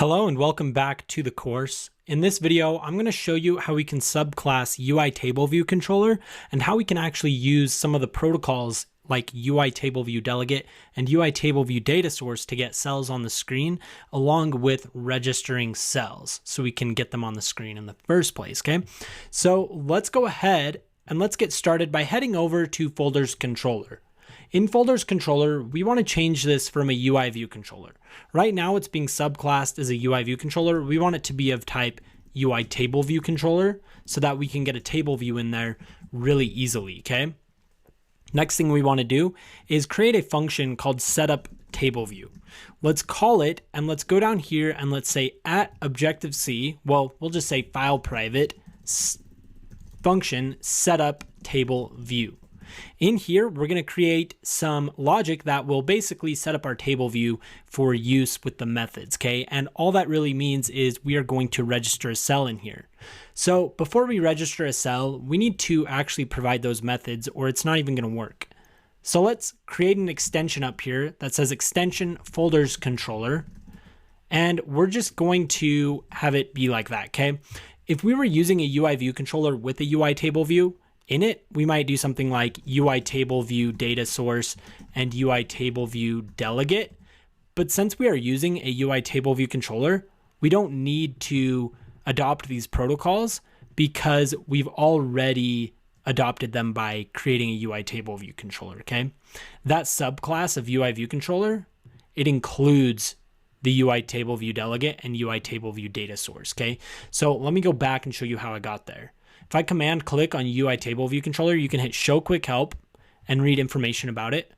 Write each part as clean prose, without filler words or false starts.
Hello and welcome back to the course. In this video, I'm going to show you how we can subclass UITableViewController and how we can actually use some of the protocols like UITableViewDelegate and UITableViewDataSource to get cells on the screen, along with registering cells so we can get them on the screen in the first place, okay? So let's go ahead and let's get started by heading over to Folders Controller. In Folders Controller, we want to change this from a UI View Controller. Right now, it's being subclassed as a UI View Controller. We want it to be of type UITableViewController so that we can get a table view in there really easily, okay? Next thing we want to do is create a function called setupTableView. Let's call it, and let's go down here and let's say at Objective-C, well, we'll just say file private function setupTableView. In here, we're going to create some logic that will basically set up our table view for use with the methods, okay? And all that really means is we are going to register a cell in here. So before we register a cell, we need to actually provide those methods or it's not even going to work. So let's create an extension up here that says extension folders controller. And we're just going to have it be like that, okay? If we were using a UI view controller with a UI table view, in it, we might do something like UITableViewDataSource and UITableViewDelegate. But since we are using a UITableViewController, we don't need to adopt these protocols because we've already adopted them by creating a UITableViewController, okay? That subclass of UIViewController, it includes the UITableViewDelegate and UITableViewDataSource, okay? So let me go back and show you how I got there. If I command click on UITableViewController, you can hit show quick help and read information about it.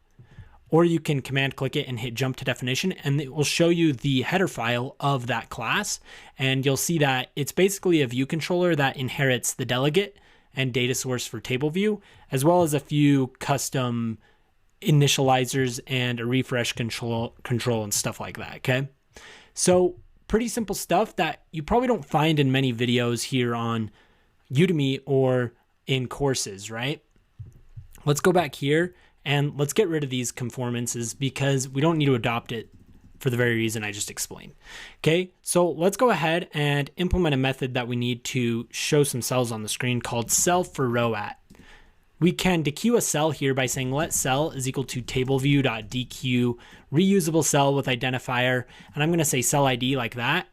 Or you can command click it and hit jump to definition and it will show you the header file of that class. And you'll see that it's basically a view controller that inherits the delegate and data source for table view, as well as a few custom initializers and a refresh control and stuff like that, okay? So pretty simple stuff that you probably don't find in many videos here on Udemy or in courses, right? Let's go back here and let's get rid of these conformances because we don't need to adopt it for the very reason I just explained. Okay, so let's go ahead and implement a method that we need to show some cells on the screen called cell4rowAt. We can dequeue a cell here by saying let cell is equal to tableview.dequeue reusable cell with identifier, and I'm going to say cell ID like that.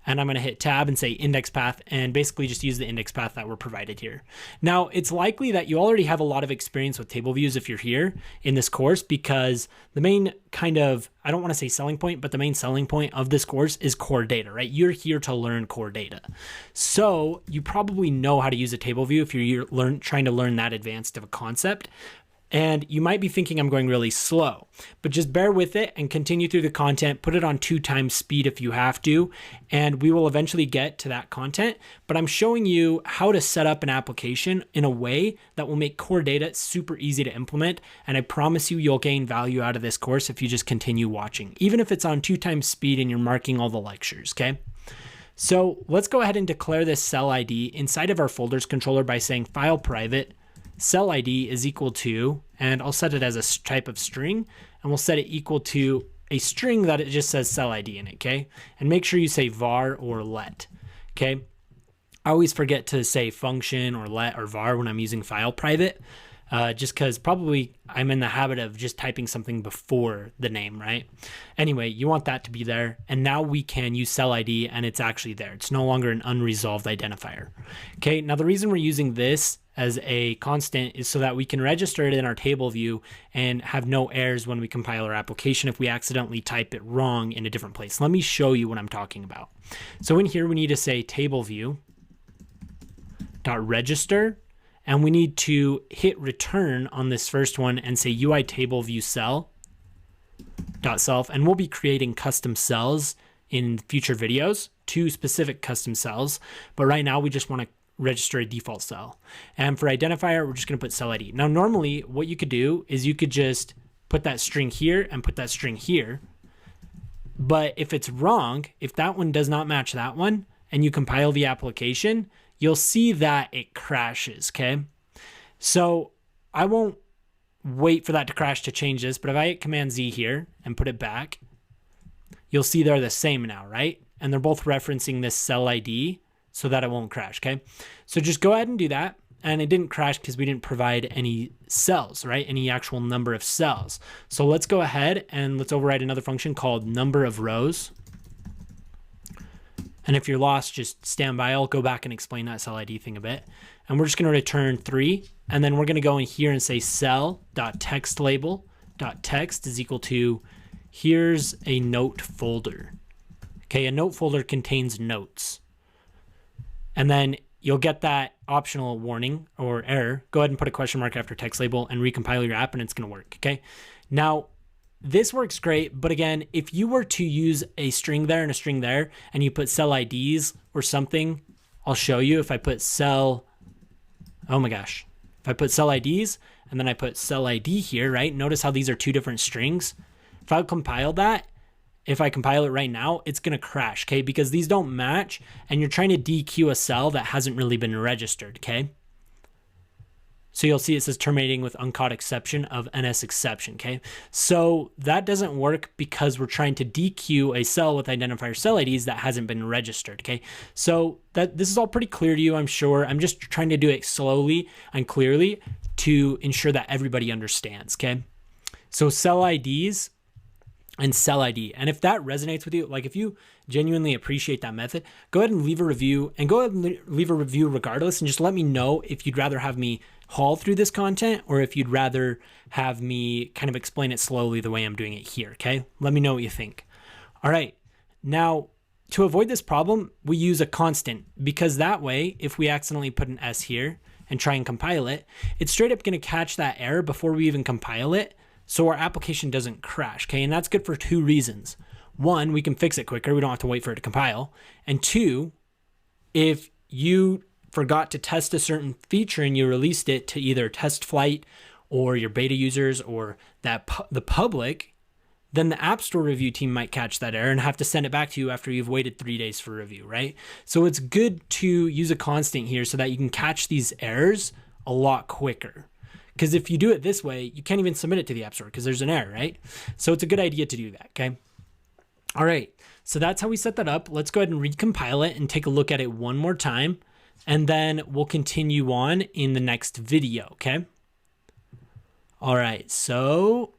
And I'm going to hit tab and say index path and basically just use the index path that we're provided here. Now, it's likely that you already have a lot of experience with table views if you're here in this course because the main kind of, I don't want to say selling point, but the main selling point of this course is core data, right? You're here to learn core data. So you probably know how to use a table view if you're trying to learn that advanced of a concept. And you might be thinking I'm going really slow, but just bear with it and continue through the content, put it on 2x speed if you have to, and we will eventually get to that content. But I'm showing you how to set up an application in a way that will make core data super easy to implement. And I promise you'll gain value out of this course if you just continue watching, even if it's on 2x speed and you're marking all the lectures, okay? So let's go ahead and declare this cell ID inside of our folders controller by saying file private cell ID is equal to, and I'll set it as a type of string, and we'll set it equal to a string that it just says cell ID in it, okay? And make sure you say var or let, okay? I always forget to say function or let or var when I'm using file private, just because probably I'm in the habit of just typing something before the name, right? Anyway, you want that to be there, and now we can use cell ID, and it's actually there. It's no longer an unresolved identifier. Okay, now the reason we're using this as a constant is so that we can register it in our table view and have no errors when we compile our application if we accidentally type it wrong in a different place. Let me show you what I'm talking about. So in here, we need to say tableview.register, and we need to hit return on this first one and say UITableViewCell.self, and we'll be creating custom cells in future videos, 2 specific custom cells, but right now we just want to register a default cell. And for identifier, we're just going to put cell ID. Now, normally what you could do is you could just put that string here and put that string here. But if it's wrong, if that one does not match that one and you compile the application, you'll see that it crashes, okay? So I won't wait for that to crash to change this, but if I hit Command Z here and put it back, you'll see they're the same now, right? And they're both referencing this cell ID so that it won't crash, okay? So just go ahead and do that. And it didn't crash because we didn't provide any cells, right? Any actual number of cells. So let's go ahead and let's override another function called number of rows. And if you're lost, just stand by. I'll go back and explain that cell ID thing a bit. And we're just going to return 3. And then we're going to go in here and say cell.textLabel.text is equal to here's a note folder. Okay, a note folder contains notes. And then you'll get that optional warning or error. Go ahead and put a question mark after text label and recompile your app and it's going to work, okay? Now, this works great, but again, if you were to use a string there and a string there and you put cell IDs or something, I'll show you if I put cell, oh my gosh. If I put cell IDs and then I put cell ID here, right? Notice how these are two different strings. If I compile that, if I compile it right now, it's going to crash, okay? Because these don't match and you're trying to dequeue a cell that hasn't really been registered, okay? So you'll see it says terminating with uncaught exception of NS exception, okay? So that doesn't work because we're trying to dequeue a cell with identifier cell IDs that hasn't been registered, okay? So this is all pretty clear to you, I'm sure. I'm just trying to do it slowly and clearly to ensure that everybody understands, okay? So cell IDs and cell ID. And if that resonates with you, like if you genuinely appreciate that method, go ahead and leave a review and go ahead and leave a review regardless. And just let me know if you'd rather have me haul through this content or if you'd rather have me kind of explain it slowly the way I'm doing it here. Okay. Let me know what you think. All right. Now to avoid this problem, we use a constant because that way, if we accidentally put an S here and try and compile it, it's straight up going to catch that error before we even compile it. So our application doesn't crash, okay? And that's good for 2 reasons. 1, we can fix it quicker. We don't have to wait for it to compile. And 2, if you forgot to test a certain feature and you released it to either test flight or your beta users or the public, then the App Store review team might catch that error and have to send it back to you after you've waited 3 days for review, right? So it's good to use a constant here so that you can catch these errors a lot quicker. Because if you do it this way, you can't even submit it to the App Store because there's an error, right? So it's a good idea to do that, okay? All right, so that's how we set that up. Let's go ahead and recompile it and take a look at it one more time, and then we'll continue on in the next video, okay? All right, so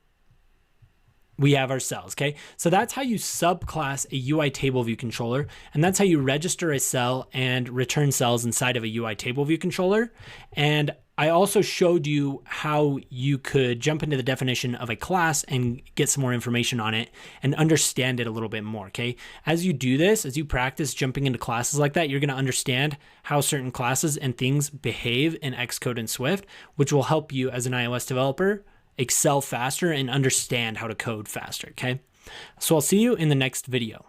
we have our cells, okay? So that's how you subclass a UITableViewController, and that's how you register a cell and return cells inside of a UITableViewController. And I also showed you how you could jump into the definition of a class and get some more information on it and understand it a little bit more, okay? As you do this, as you practice jumping into classes like that, you're gonna understand how certain classes and things behave in Xcode and Swift, which will help you as an iOS developer excel faster and understand how to code faster, okay? So I'll see you in the next video.